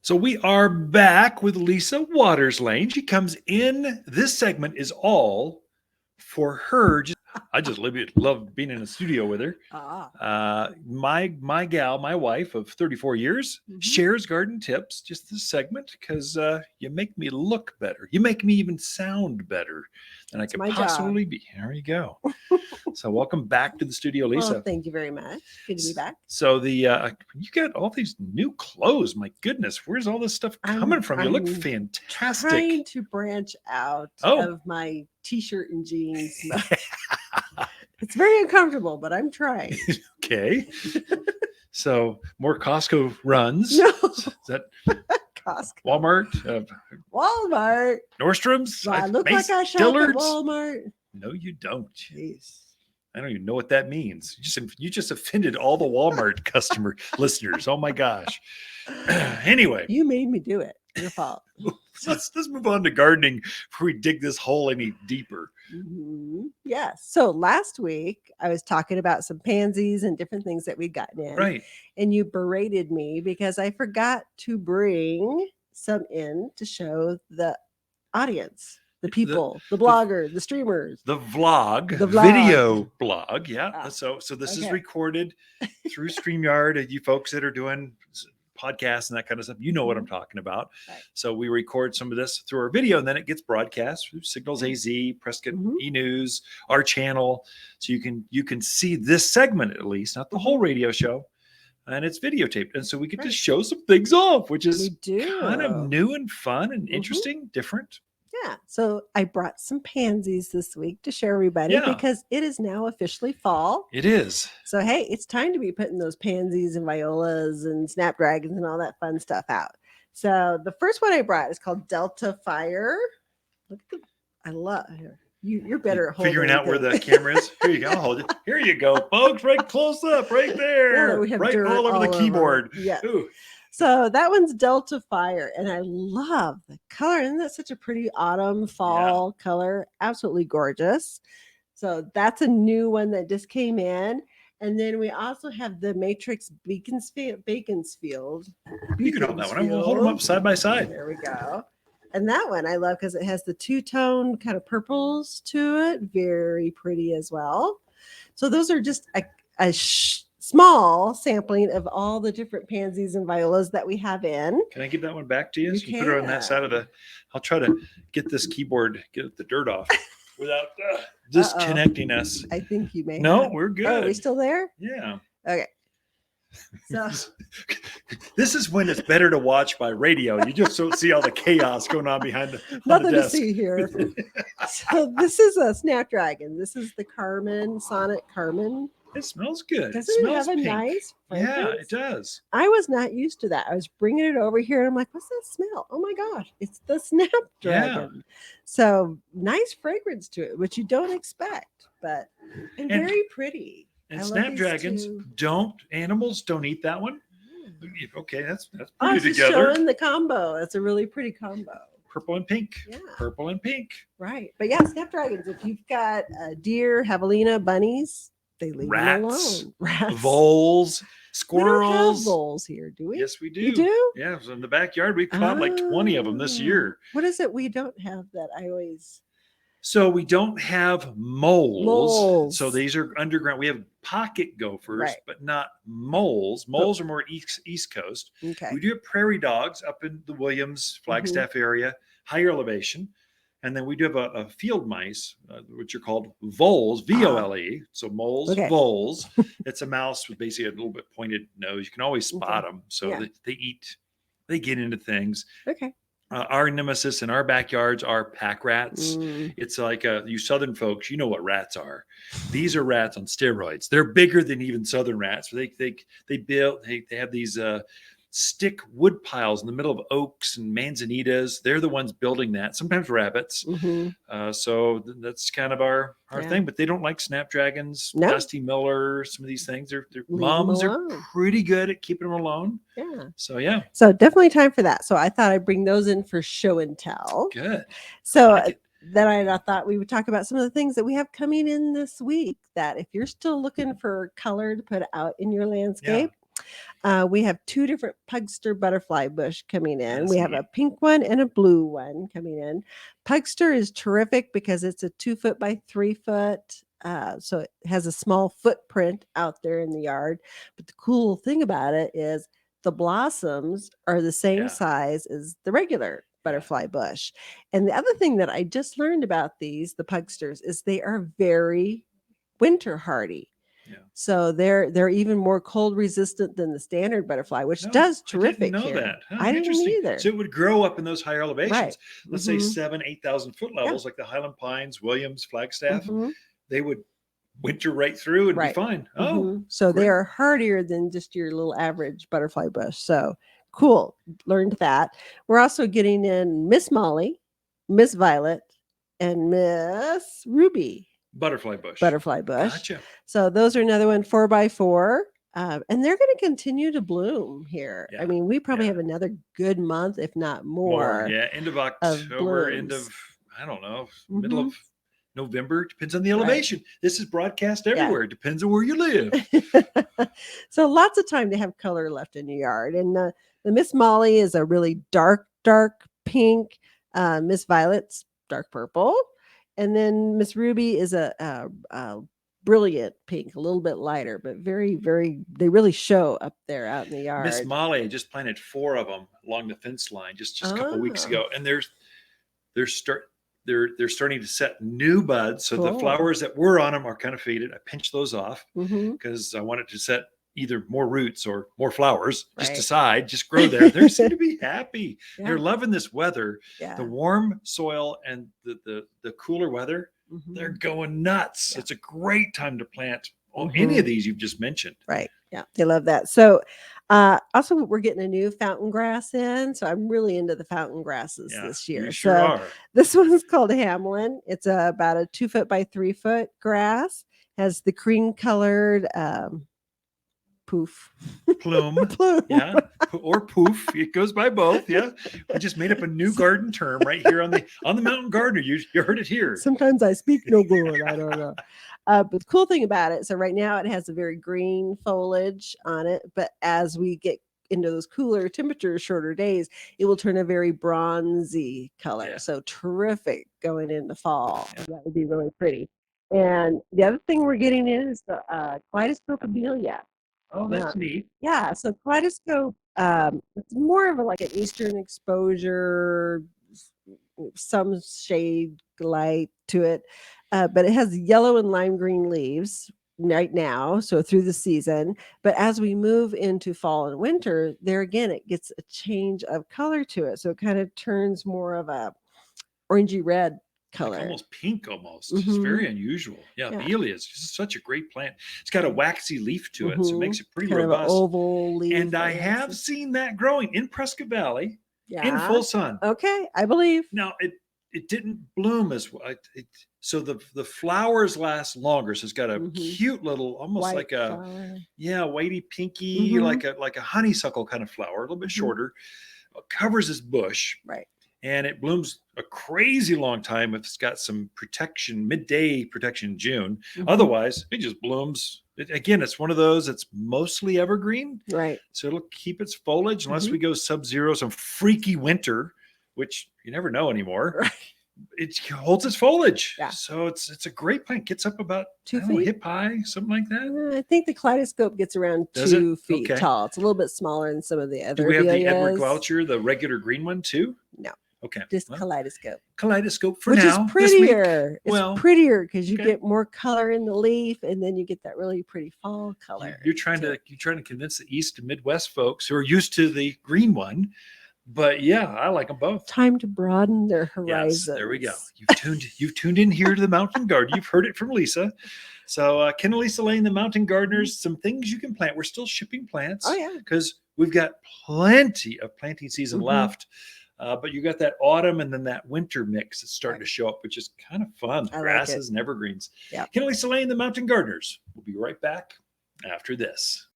So we are back with Lisa Waterslane. She comes in. This segment is all for her. I just love being in a studio with her. My gal, my wife of 34 years, shares garden tips. Just this segment because you make me look better. You make me even sound better than I could possibly be. There you go. So welcome back to the studio, Lisa. Well, thank you very much. Good to be back. So you got all these new clothes. My goodness, where's all this stuff coming from? You look fantastic. I'm trying to branch out of my t-shirt and jeans. It's very uncomfortable, but I'm trying. Okay. So more Costco runs. No. Is that Costco? Walmart? Walmart. Nordstrom's? I look like I shop at Walmart. No, you don't. Jeez. I don't even know what that means. You just offended all the Walmart customer listeners. Oh my gosh. Anyway. You made me do it. Your fault. Let's move on to gardening before we dig this hole any deeper. Yes. So last week I was talking about some pansies and different things that we'd gotten in. Right. And you berated me because I forgot to bring some in to show the audience. The people, the blogger, the streamers, the vlog, video blog. Yeah. So this is recorded through StreamYard. You folks that are doing podcasts and that kind of stuff, you know what I'm talking about. Right. So we record some of this through our video and then it gets broadcast through Signals AZ, Prescott E-News, our channel. So you can see this segment at least, not the whole radio show. And it's videotaped. And so we get to show some things off, which is kind of new and fun and interesting, different. Yeah. So I brought some pansies this week to share everybody because it is now officially fall. It is. So, hey, it's time to be putting those pansies and violas and snapdragons and all that fun stuff out. So the first one I brought is called Delta Fire. Look at I love you're better at figuring out where the camera is. Here you go. I'll hold it. Here you go, folks. Right close up, right there. We have right all over the keyboard. Yeah. So that one's Delta Fire, and I love the color. Isn't that such a pretty autumn, fall color? Absolutely gorgeous. So that's a new one that just came in. And then we also have the Matrix Beaconsfield. You can hold that one. We'll hold them up side by side. There we go. And that one I love because it has the two-tone kind of purples to it. Very pretty as well. So those are just a small sampling of all the different pansies and violas that we have in. Can I give that one back to you? So you put it on that side of I'll try to get this keyboard, get the dirt off without disconnecting us. I think you may. No, we're good. Oh, are we still there? Yeah. Okay. So this is when it's better to watch by radio. You just don't see all the chaos going on behind the nothing desk. To see here. So this is a Snapdragon. This is the Sonic Carmen. It smells good. Doesn't it have a nice fragrance? Yeah, it does. I was not used to that. I was bringing it over here and I'm like, what's that smell? Oh my gosh, it's the Snapdragon. Yeah. So nice fragrance to it, which you don't expect, but and very pretty. And Snapdragons animals don't eat that one. Okay, that's pretty together. Showing the combo. That's a really pretty combo. Purple and pink. Yeah. Purple and pink. Right. But yeah, Snapdragons, if you've got deer, javelina, bunnies, they leave them alone. Rats, voles, squirrels. We don't have voles here, do we? Yes, we do. You do? Yeah, so in the backyard, we caught like 20 of them this year. What is it we don't have that I always... So we don't have moles. So these are underground. We have pocket gophers, but not moles. Moles are more east coast. Okay. We do have prairie dogs up in the Williams, Flagstaff area, higher elevation. And then we do have a field mice, which are called voles, V-O-L-E. So moles, voles. It's a mouse with basically a little bit pointed nose. You can always spot them. So they get into things. Okay. Our nemesis in our backyards are pack rats. It's like you southern folks, you know what rats are. These are rats on steroids. They're bigger than even southern rats. They have these stick wood piles in the middle of oaks and manzanitas. They're the ones building that. Sometimes rabbits. So that's kind of our thing. But they don't like Snapdragons, Dusty Miller, some of these things. Their moms are pretty good at keeping them alone. Yeah. So definitely time for that. So I thought I'd bring those in for show and tell. Good. So then I thought we would talk about some of the things that we have coming in this week that if you're still looking for color to put out in your landscape, We have 2 different Pugster butterfly bush coming in. That's We have neat. a pink one and a blue one coming in. Pugster is terrific because it's a 2 foot by 3 foot. So it has a small footprint out there in the yard. But the cool thing about it is the blossoms are the same Yeah. size as the regular butterfly bush. And the other thing that I just learned about these, the Pugsters, is they are very winter hardy. Yeah. So they're even more cold resistant than the standard butterfly, which No, does I didn't terrific know here. that. Huh, I didn't interesting. either. So it would grow up in those higher elevations. Right. Let's say Mhm. 7,000-8,000 foot levels, like the Highland Pines, Williams, Flagstaff. Mhm. They would winter right through and be Right. fine. Oh, Mhm. So they great. are hardier than just your little average butterfly bush. So cool. Learned that. We're also getting in Miss Molly, Miss Violet, and Miss Ruby Butterfly bush. butterfly bush. Gotcha. So those are another one 4x4. And they're going to continue to bloom here. Yeah. I mean, we probably Yeah. have another good month, if not more. Yeah. End of of October, end blooms. of, I don't know, middle Mhm. of November. Depends on the Right. elevation. This is broadcast everywhere. Depends on where you live. So lots of time to have color left in your yard. And the Miss Molly is a really dark pink. Miss Violet's dark purple. And then Miss Ruby is a brilliant pink, a little bit lighter, but very, very, they really show up there out in the yard. Miss Molly, I just planted 4 of them along the fence line just a couple weeks Oh. ago, and they're starting to set new buds. So the Cool. flowers that were on them are kind of faded. I pinched those off Mhm. because I wanted to set either more roots or more flowers. Just Right. decide, just grow there. They seem to be happy. Yeah. They're loving this weather. Yeah. The warm soil and the cooler weather. They're Mhm. going nuts. Yeah. It's a great time to plant any of Mhm. these you've just mentioned. Right. Yeah. They love that. So also we're getting a new fountain grass in. So I'm really into the fountain grasses Yeah, this year. you sure So are. this one's called Hamlin. It's about a 2 foot by 3 foot grass. Has the cream colored poof. Plume. Plume. Yeah. Or poof. It goes by both. Yeah. We just made up a new garden term right here on the Mountain Gardener. You heard it here. Sometimes I speak no good. I don't know. But the cool thing about it, so right now it has a very green foliage on it, but as we get into those cooler temperatures, shorter days, it will turn a very bronzy color. Yeah. So terrific going into fall. Yeah. That would be really pretty. And the other thing we're getting in is the Kaleidoscope Abelia. Oh, that's neat. Yeah, so Kaleidoscope, it's more of like an Eastern exposure, some shade light to it, but it has yellow and lime green leaves right now, so through the season. But as we move into fall and winter, there again, it gets a change of color to it. So it kind of turns more of a orangey red color. Like almost pink almost. It's very unusual. Yeah, Viola is just such a great plant. It's got a waxy leaf to it, so it makes it pretty kind robust. Of an oval leaf. And I have seen that growing in Prescott Valley in full sun. Okay, I believe. Now, it didn't bloom as well. So the flowers last longer. So it's got a cute little, almost white like a flower. Whitey pinky, like a honeysuckle kind of flower, a little bit shorter. Covers this bush. Right. And it blooms a crazy long time if it's got some protection, midday protection in June. Otherwise, it just blooms. Again, it's one of those that's mostly evergreen. Right. So it'll keep its foliage unless we go sub-zero, some freaky winter, which you never know anymore. Right. It holds its foliage. Yeah. So it's a great plant. Gets up about 2 feet, hip high, something like that. I think the Kaleidoscope gets around 2 feet tall. It's a little bit smaller than some of the other. Do we have the Edward Gloucher, the regular green one too? No. Okay. Just Kaleidoscope. Kaleidoscope for Which now. is prettier. It's prettier because you get more color in the leaf, and then you get that really pretty fall color. You're trying to convince the East and Midwest folks who are used to the green one. But yeah, I like them both. Time to broaden their horizons. Yes, there we go. You've tuned in here to the Mountain Garden. You've heard it from Lisa. So Ken and Lisa Lane, the Mountain Gardeners, some things you can plant. We're still shipping plants. Oh yeah, because we've got plenty of planting season left. But you got that autumn and then that winter mix that's starting to show up, which is kind of fun. Grasses and evergreens. Yeah. Ken and Lisa Lane, the Mountain Gardeners. We'll be right back after this.